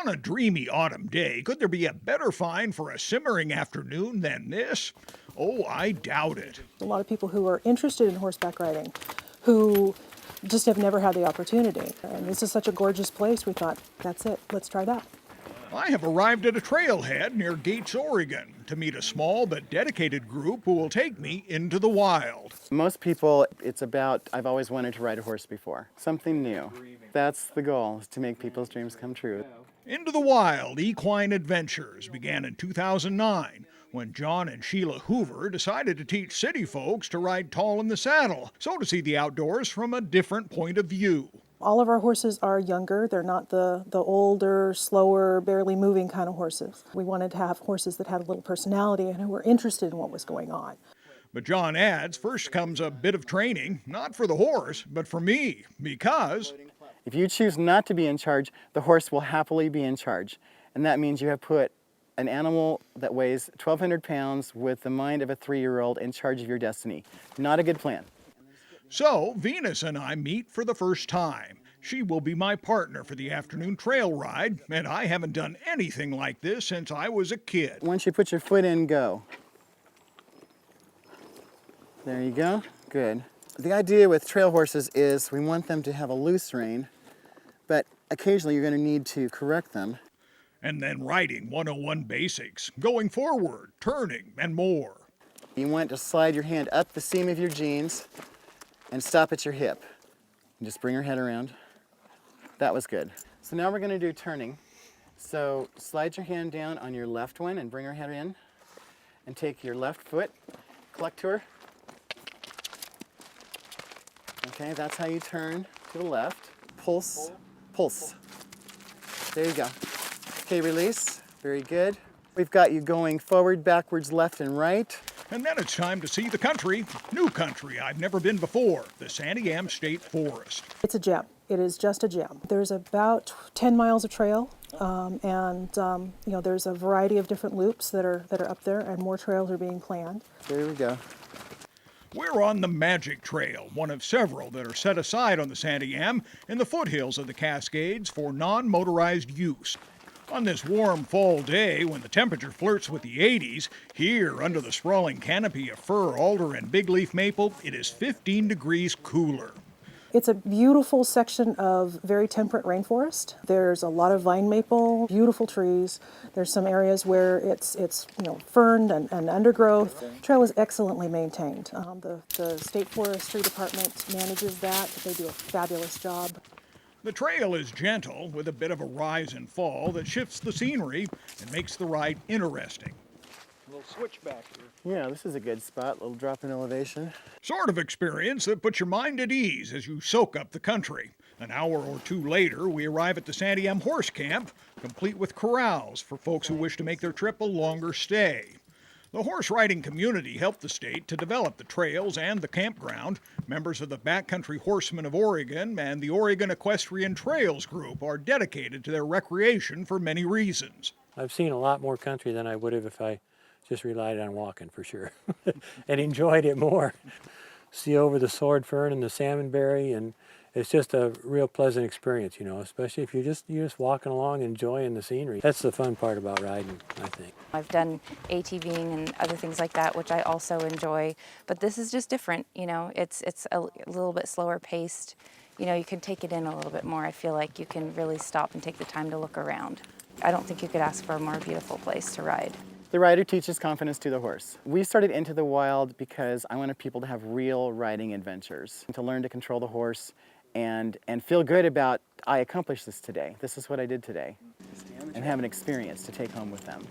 On a dreamy autumn day, could there be a better find for a simmering afternoon than this? Oh, I doubt it. A lot of people who are interested in horseback riding who just have never had the opportunity. And this is such a gorgeous place, we thought, that's it, let's try that. I have arrived at a trailhead near Gates, Oregon, to meet a small but dedicated group who will take me into the wild. Most people, it's about, I've always wanted to ride a horse before. Something new. That's the goal, is to make people's dreams come true. Into the Wild Equine Adventures began in 2009 when John and Sheila Hoover decided to teach city folks to ride tall in the saddle, so to see the outdoors from a different point of view. All of our horses are younger. They're not the older, slower, barely moving kind of horses. We wanted to have horses that had a little personality and who were interested in what was going on. But John adds, first comes a bit of training, not for the horse, but for me, because if you choose not to be in charge, the horse will happily be in charge. And that means you have put an animal that weighs 1,200 pounds with the mind of a 3-year-old in charge of your destiny. Not a good plan. So, Venus and I meet for the first time. She will be my partner for the afternoon trail ride, and I haven't done anything like this since I was a kid. Once you put your foot in, go. There you go. Good. The idea with trail horses is we want them to have a loose rein, but occasionally you're going to need to correct them. And then riding 101 basics, going forward, turning, and more. You want to slide your hand up the seam of your jeans and stop at your hip. And just bring your head around. That was good. So now we're going to do turning. So slide your hand down on your left one and bring her head in. And take your left foot, cluck to her. Okay, that's how you turn to the left. Pulse, pulse. There you go. Okay, release. Very good. We've got you going forward, backwards, left, and right. And then it's time to see the country, new country I've never been before, the Santiam State Forest. It's a gem. It is just a gem. There's about 10 miles of trail, there's a variety of different loops that are up there, and more trails are being planned. There we go. We're on the Magic Trail, one of several that are set aside on the Santiam in the foothills of the Cascades for non-motorized use. On this warm fall day, when the temperature flirts with the 80s, here under the sprawling canopy of fir, alder, and big leaf maple, it is 15 degrees cooler. It's a beautiful section of very temperate rainforest. There's a lot of vine maple, beautiful trees. There's some areas where it's ferned and undergrowth. The trail is excellently maintained. The State Forestry Department manages that. They do a fabulous job. The trail is gentle, with a bit of a rise and fall that shifts the scenery and makes the ride interesting. A little switchback here. Yeah, this is a good spot, little drop in elevation. Sort of experience that puts your mind at ease as you soak up the country. An hour or two later, we arrive at the Santiam Horse Camp, complete with corrals for folks who wish to make their trip a longer stay. The horse riding community helped the state to develop the trails and the campground. Members of the Backcountry Horsemen of Oregon and the Oregon Equestrian Trails Group are dedicated to their recreation for many reasons. I've seen a lot more country than I would have if I just relied on walking, for sure, and enjoyed it more. See over the sword fern and the salmonberry, and it's just a real pleasant experience, especially if you're just walking along enjoying the scenery. That's the fun part about riding, I think. I've done ATVing and other things like that, which I also enjoy, but this is just different, it's a little bit slower paced. You can take it in a little bit more. I feel like you can really stop and take the time to look around. I don't think you could ask for a more beautiful place to ride. The rider teaches confidence to the horse. We started Into the Wild because I wanted people to have real riding adventures, to learn to control the horse and feel good about, I accomplished this today. This is what I did today. And have an experience to take home with them.